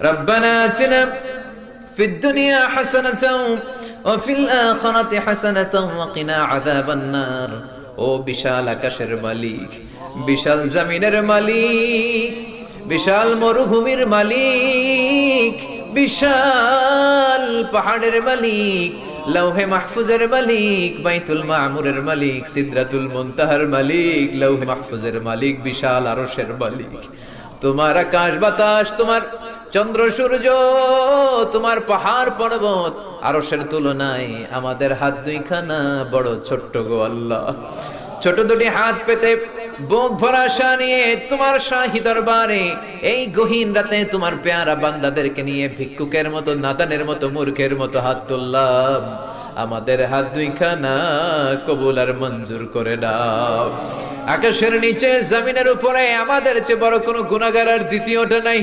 রব্বানা আতিনা ফিদ দুনিয়া হাসানাতাও ওয়া ফিল আখিরাতি হাসানাতাও ওয়া কিনা আযাবান নার। ও বিশাল আকাশের মালিক, বিশাল জমিনের মালিক, বিশাল মরুভূমির মালিক, বিশাল পাহাড়ের মালিক, লৌহে মাহফুজের মালিক, বাইতুল মামুরের মালিক, সিদরাতুল মুনতাহার মালিক, লৌহে মাহফুজের মালিক, বিশাল আরশের মালিক। তোমার আকাশ বাতাস, তোমার চন্দ্র সূর্য, তোমার পাহাড় পর্বত আরশের তুলনায় আমাদের হাত দুইখানা বড় ছোট্ট গো আল্লাহ। ছোট দুটি হাত পেতে বুক ভরা আশা নিয়ে তোমার শাহী দরবারে এই গহীন রাতে তোমার পেয়ারা বান্দাদেরকে নিয়ে ভিক্ষুকের মতো, নাদানের মতো, মূর্খের মতো হাত তুললাম। আমাদের হাত দুইখানা কবুল আর মঞ্জুর করে দাও। আকাশের নিচে জমিনের উপরে আমাদের চেয়ে বড় কোনো গুনাহগার আর দ্বিতীয়টা নাই।